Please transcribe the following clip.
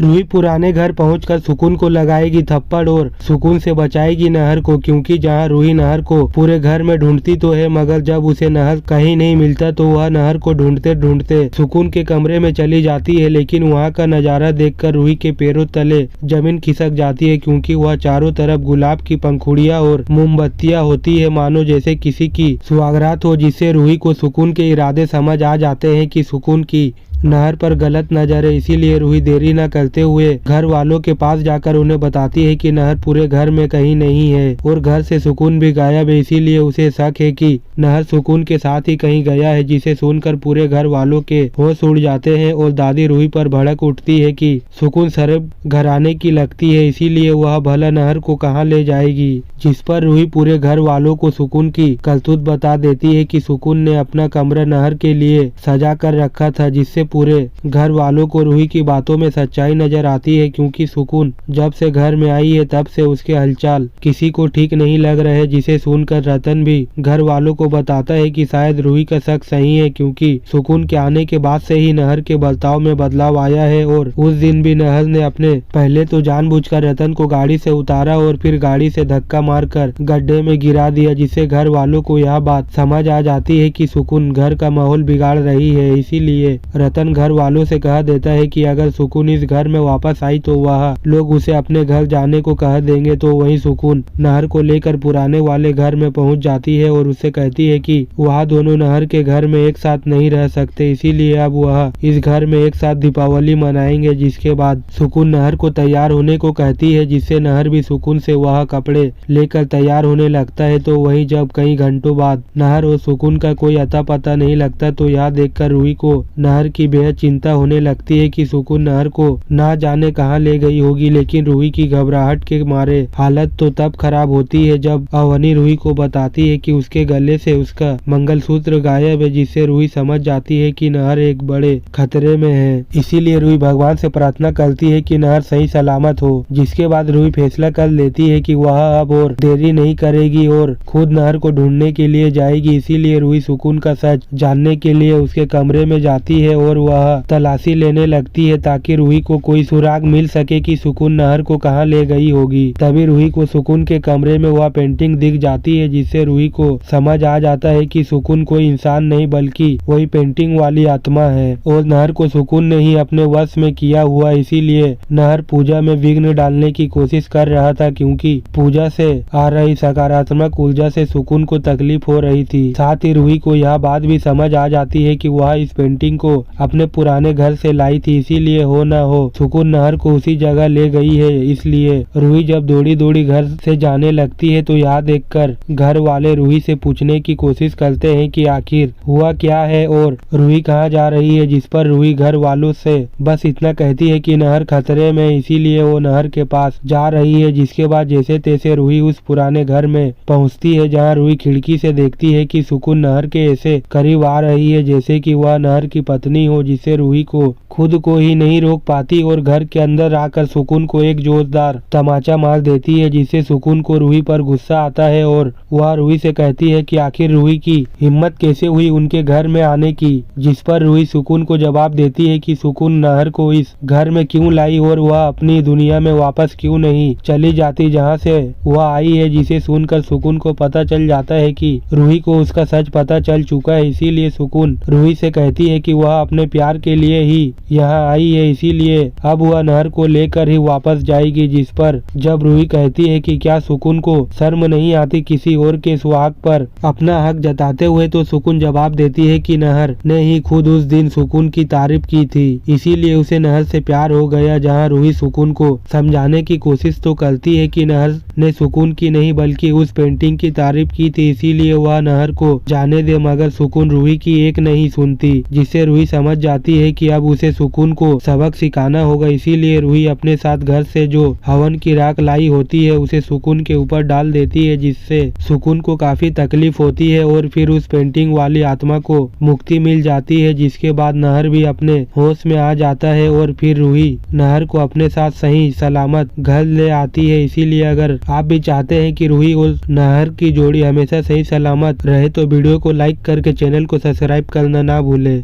रूही पुराने घर पहुंचकर सुकून को लगाएगी थप्पड़ और सुकून से बचाएगी नहर को, क्योंकि जहां रूही नहर को पूरे घर में ढूंढती तो है, मगर जब उसे नहर कहीं नहीं मिलता तो वह नहर को ढूंढते ढूंढते सुकून के कमरे में चली जाती है। लेकिन वहां का नजारा देखकर रूही के पैरों तले जमीन खिसक जाती है, क्योंकि वह चारों तरफ गुलाब की पंखुड़ियां और मोमबत्तियां होती है, मानो जैसे किसी की सुहागरात हो, जिससे रूही को सुकून के इरादे समझ आ जाते हैं कि सुकून की नहर पर गलत नजर है। इसीलिए रूही देरी न करते हुए घर वालों के पास जाकर उन्हें बताती है कि नहर पूरे घर में कहीं नहीं है और घर से सुकून भी गायब है। इसीलिए उसे शक है कि नहर सुकून के साथ ही कहीं गया है, जिसे सुनकर पूरे घर वालों के होश उड़ जाते हैं और दादी रूही पर भड़क उठती है कि सुकून शरीफ घराने की लगती है, इसीलिए वह भला नहर को कहाँ ले जाएगी। जिस पर रूही पूरे घर वालों को सुकून की करतूत बता देती है कि सुकून ने अपना कमरा नहर के लिए सजा कर रखा था, जिससे पूरे घर वालों को रूही की बातों में सच्चाई नजर आती है, क्योंकि सुकून जब से घर में आई है तब से उसके हलचल किसी को ठीक नहीं लग रहे, जिसे सुनकर रतन भी घर वालों को बताता है कि शायद रूही का शक सही है, क्योंकि सुकून के आने के बाद से ही नहर के बर्ताव में बदलाव आया है। और उस दिन भी नहर ने अपने पहले तो जानबूझकर रतन को गाड़ी से उतारा और फिर गाड़ी से धक्का मारकर गड्ढे में गिरा दिया, जिससे घर वालों को यह बात समझ आ जाती है कि सुकून घर का माहौल बिगाड़ रही है। इसीलिए रतन घर वालों से कह देता है कि अगर सुकून इस घर में वापस आई तो वह लोग उसे अपने घर जाने को कह देंगे। तो वही सुकून नहर को लेकर पुराने वाले घर में पहुंच जाती है और उससे कहती है कि वह दोनों नहर के घर में एक साथ नहीं रह सकते, इसीलिए अब वह इस घर में एक साथ दीपावली मनाएंगे। जिसके बाद सुकून नहर को तैयार होने को कहती है, जिससे नहर भी सुकून से वह कपड़े लेकर तैयार होने लगता है। तो वही जब कई घंटों बाद नहर और सुकून का कोई अता पता नहीं लगता, तो यह देखकर रूही को नहर की बेहद चिंता होने लगती है कि सुकून नहर को ना जाने कहां ले गई होगी। लेकिन रूही की घबराहट के मारे हालत तो तब खराब होती है जब अवनी रूही को बताती है कि उसके गले से उसका मंगलसूत्र गायब है, जिससे रूही समझ जाती है कि नहर एक बड़े खतरे में है। इसीलिए रूही भगवान से प्रार्थना करती है कि नहर सही सलामत हो। जिसके बाद रूही फैसला कर लेती है कि वह अब और देरी नहीं करेगी और खुद नहर को ढूंढने के लिए जाएगी। इसीलिए रूही सुकून का सच जानने के लिए उसके कमरे में जाती है और वह तलाशी लेने लगती है, ताकि रूही को कोई सुराग मिल सके कि सुकून नहर को कहां ले गई होगी। तभी रूही को सुकून के कमरे में वह पेंटिंग दिख जाती है, जिससे रूही को समझ आ जाता है कि सुकून कोई इंसान नहीं बल्कि वही पेंटिंग वाली आत्मा है और नहर को सुकून ने ही अपने वश में किया हुआ। इसीलिए नहर पूजा में विघ्न डालने की कोशिश कर रहा था, क्योंकि पूजा से आ रही सकारात्मक ऊर्जा से सुकून को तकलीफ हो रही थी। साथ ही रूही को यह बात भी समझ आ जाती है कि वह इस पेंटिंग को अपने पुराने घर से लाई थी, इसीलिए हो न हो सुकून नहर को उसी जगह ले गई है। इसलिए रूही जब दौड़ी दौड़ी घर से जाने लगती है तो यह देखकर घर वाले रूही से पूछने की कोशिश करते हैं कि आखिर हुआ क्या है और रूही कहाँ जा रही है। जिस पर रूही घर वालों से बस इतना कहती है कि नहर खतरे में, इसीलिए वो नहर के पास जा रही है। जिसके बाद जैसे तैसे रूही उस पुराने घर में पहुँचती है, जहाँ रूही खिड़की से देखती है कि सुकून नहर के ऐसे करीब आ रही है जैसे कि वह नहर की पत्नी हो, जिससे रूही को खुद को ही नहीं रोक पाती और घर के अंदर आकर सुकून को एक जोरदार तमाचा मार देती है, जिससे सुकून को रूही पर गुस्सा आता है और वह रूही से कहती है कि आखिर रूही की हिम्मत कैसे हुई उनके घर में आने की। जिस पर रूही सुकून को जवाब देती है कि सुकून नहर को इस घर में क्यों लाई और वह अपनी दुनिया में वापस क्यों नहीं चली जाती जहाँ से वह आई है। जिसे सुनकर सुकून को पता चल जाता है कि रूही को उसका सच पता चल चुका है। इसीलिए सुकून रूही से कहती है कि वह अपने प्यार के लिए ही यहाँ आई है, इसीलिए अब वह नहर को लेकर ही वापस जाएगी। जिस पर जब रूही कहती है कि क्या सुकून को शर्म नहीं आती किसी और के सुहाग पर अपना हक जताते हुए, तो सुकून जवाब देती है कि नहर ने ही खुद उस दिन सुकून की तारीफ की थी, इसीलिए उसे नहर से प्यार हो गया। जहाँ रूही सुकून को समझाने की कोशिश तो करती है कि नहर ने सुकून की नहीं बल्कि उस पेंटिंग की तारीफ की थी, इसीलिए वह नहर को जाने दे, मगर सुकून रूही की एक नहीं सुनती। जिससे रूही समझ जाती है कि अब उसे सुकून को सबक सिखाना होगा। इसीलिए रूही अपने साथ घर से जो हवन की राख लाई होती है उसे सुकून के ऊपर डाल देती है, जिससे सुकून को काफी तकलीफ होती है और फिर उस पेंटिंग वाली आत्मा को मुक्ति मिल जाती है। जिसके बाद नहर भी अपने होश में आ जाता है और फिर रूही नहर को अपने साथ सही सलामत घर ले आती है। इसीलिए अगर आप भी चाहते हैं कि रूही और नहर की जोड़ी हमेशा सही सलामत रहे तो वीडियो को लाइक करके चैनल को सब्सक्राइब करना ना भूले।